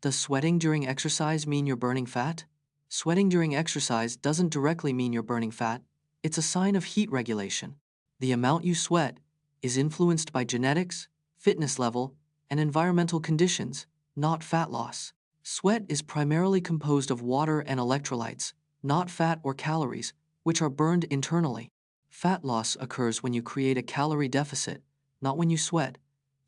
Does sweating during exercise mean you're burning fat? Sweating during exercise doesn't directly mean you're burning fat. It's a sign of heat regulation. The amount you sweat is influenced by genetics, fitness level, and environmental conditions, not fat loss. Sweat is primarily composed of water and electrolytes, not fat or calories, which are burned internally. Fat loss occurs when you create a calorie deficit, not when you sweat,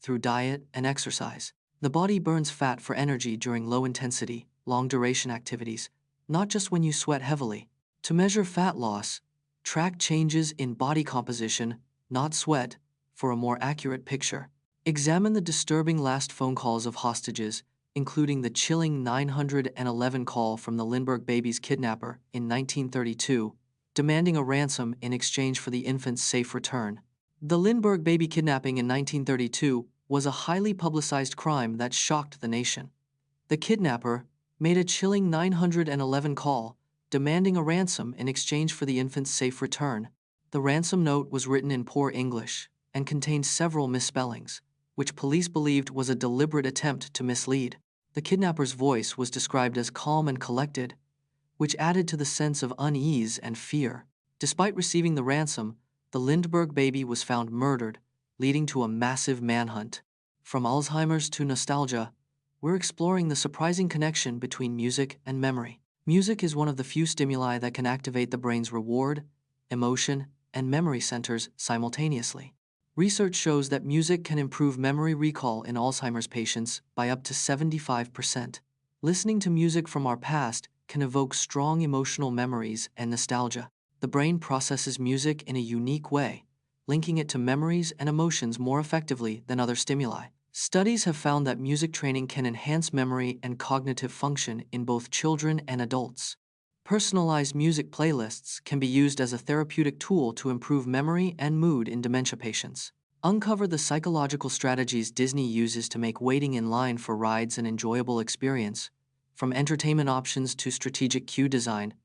through diet and exercise. The body burns fat for energy during low-intensity, long-duration activities, not just when you sweat heavily. To measure fat loss, track changes in body composition, not sweat, for a more accurate picture. Examine the disturbing last phone calls of hostages, including the chilling 911 call from the Lindbergh baby's kidnapper in 1932, demanding a ransom in exchange for the infant's safe return. The Lindbergh baby kidnapping in 1932 was a highly publicized crime that shocked the nation. The kidnapper made a chilling 911 call, demanding a ransom in exchange for the infant's safe return. The ransom note was written in poor English and contained several misspellings, which police believed was a deliberate attempt to mislead. The kidnapper's voice was described as calm and collected, which added to the sense of unease and fear. Despite receiving the ransom, the Lindbergh baby was found murdered, leading to a massive manhunt. From Alzheimer's to nostalgia, we're exploring the surprising connection between music and memory. Music is one of the few stimuli that can activate the brain's reward, emotion, and memory centers simultaneously. Research shows that music can improve memory recall in Alzheimer's patients by up to 75%. Listening to music from our past can evoke strong emotional memories and nostalgia. The brain processes music in a unique way, linking it to memories and emotions more effectively than other stimuli. Studies have found that music training can enhance memory and cognitive function in both children and adults. Personalized music playlists can be used as a therapeutic tool to improve memory and mood in dementia patients. Uncover the psychological strategies Disney uses to make waiting in line for rides an enjoyable experience, from entertainment options to strategic queue design,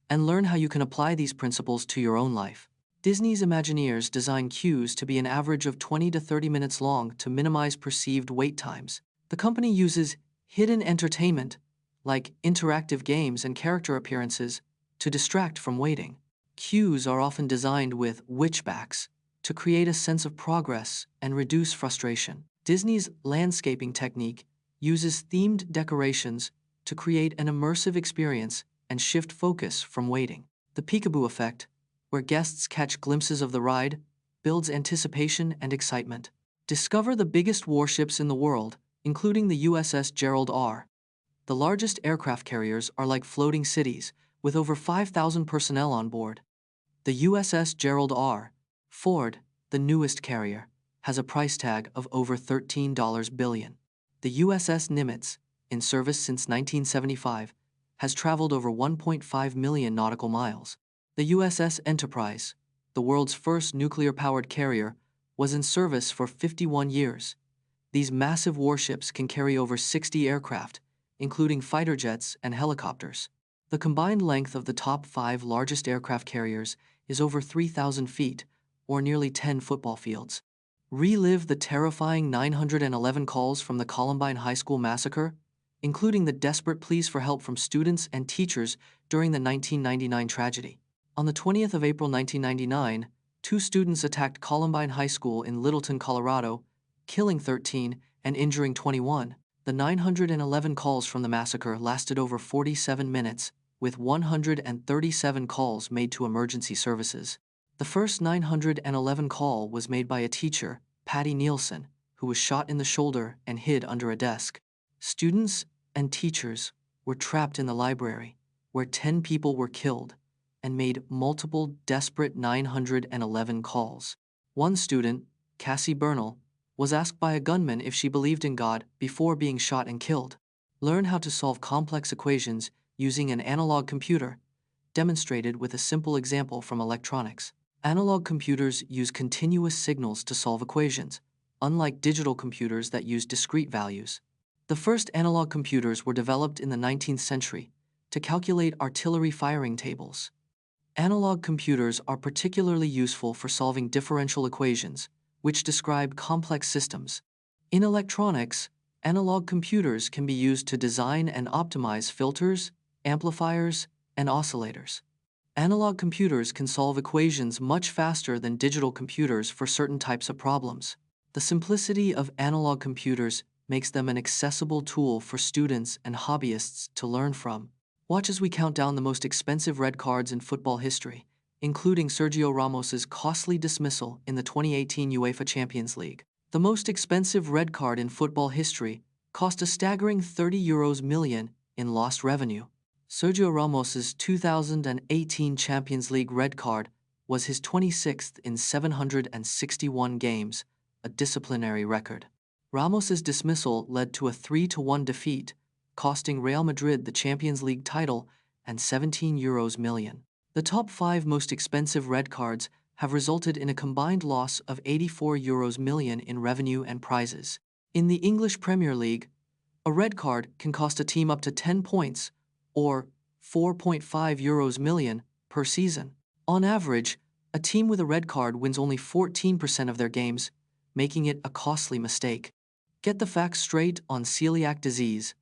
and learn how you can apply these principles to your own life. Disney's Imagineers design queues to be an average of 20 to 30 minutes long to minimize perceived wait times. The company uses hidden entertainment, like interactive games and character appearances, to distract from waiting. Queues are often designed with witchbacks to create a sense of progress and reduce frustration. Disney's landscaping technique uses themed decorations to create an immersive experience and shift focus from waiting. The peekaboo effect, where guests catch glimpses of the ride, builds anticipation and excitement. Discover the biggest warships in the world, including the USS Gerald R. The largest aircraft carriers are like floating cities, with over 5,000 personnel on board. The USS Gerald R. Ford, the newest carrier, has a price tag of over $13 billion. The USS Nimitz, in service since 1975, has traveled over 1.5 million nautical miles. The USS Enterprise, the world's first nuclear-powered carrier, was in service for 51 years. These massive warships can carry over 60 aircraft, including fighter jets and helicopters. The combined length of the top 5 largest aircraft carriers is over 3,000 feet, or nearly 10 football fields. Relive the terrifying 911 calls from the Columbine High School massacre, including the desperate pleas for help from students and teachers during the 1999 tragedy. On the 20th of April 1999, 2 students attacked Columbine High School in Littleton, Colorado, killing 13 and injuring 21. The 911 calls from the massacre lasted over 47 minutes, with 137 calls made to emergency services. The first 911 call was made by a teacher, Patty Nielsen, who was shot in the shoulder and hid under a desk. Students and teachers were trapped in the library, where 10 people were killed, and made multiple desperate 911 calls. One student, Cassie Bernal, was asked by a gunman if she believed in God before being shot and killed. Learn how to solve complex equations using an analog computer, demonstrated with a simple example from electronics. Analog computers use continuous signals to solve equations, unlike digital computers that use discrete values. The first analog computers were developed in the 19th century to calculate artillery firing tables. Analog computers are particularly useful for solving differential equations, which describe complex systems. In electronics, Analog computers can be used to design and optimize filters, amplifiers, and oscillators. Analog computers can solve equations much faster than digital computers for certain types of problems. The simplicity of analog computers makes them an accessible tool for students and hobbyists to learn from. Watch as we count down the most expensive red cards in football history, including Sergio Ramos's costly dismissal in the 2018 UEFA Champions League. The most expensive red card in football history cost a staggering €30 million in lost revenue. Sergio Ramos's 2018 Champions League red card was his 26th in 761 games, a disciplinary record. Ramos's dismissal led to a 3-1 defeat, costing Real Madrid the Champions League title and €17 million. The top 5 most expensive red cards have resulted in a combined loss of €84 million in revenue and prizes. In the English Premier League, a red card can cost a team up to 10 points, or €4.5 million per season. On average, a team with a red card wins only 14% of their games, making it a costly mistake. Get the facts straight on celiac disease,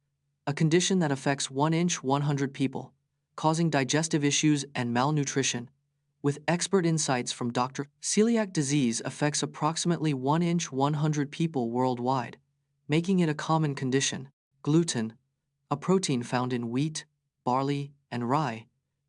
a condition that affects 1 in 100 people, causing digestive issues and malnutrition. With expert insights from Dr. Celiac disease affects approximately 1 in 100 people worldwide, making it a common condition. Gluten, a protein found in wheat, barley, and rye,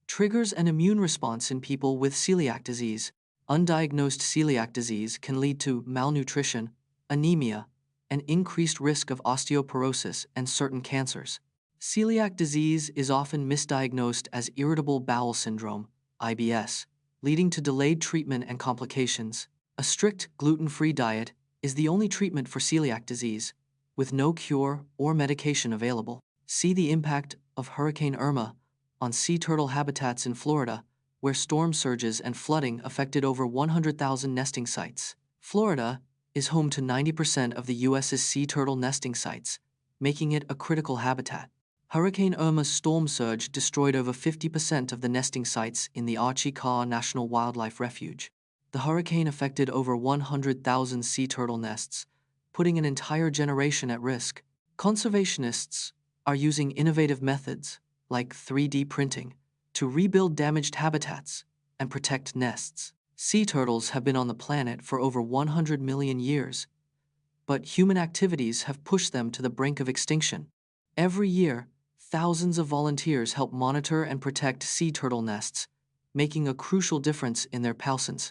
triggers an immune response in people with celiac disease. Undiagnosed celiac disease can lead to malnutrition, anemia, and increased risk of osteoporosis and certain cancers. Celiac disease is often misdiagnosed as irritable bowel syndrome, IBS, leading to delayed treatment and complications. A strict gluten-free diet is the only treatment for celiac disease, with no cure or medication available. See the impact of Hurricane Irma on sea turtle habitats in Florida, where storm surges and flooding affected over 100,000 nesting sites. Florida is home to 90% of the U.S.'s sea turtle nesting sites, making it a critical habitat. Hurricane Irma's storm surge destroyed over 50% of the nesting sites in the Archie Carr National Wildlife Refuge. The hurricane affected over 100,000 sea turtle nests, putting an entire generation at risk. Conservationists are using innovative methods, like 3D printing, to rebuild damaged habitats and protect nests. Sea turtles have been on the planet for over 100 million years, but human activities have pushed them to the brink of extinction. Every year, thousands of volunteers help monitor and protect sea turtle nests, making a crucial difference in their palsence.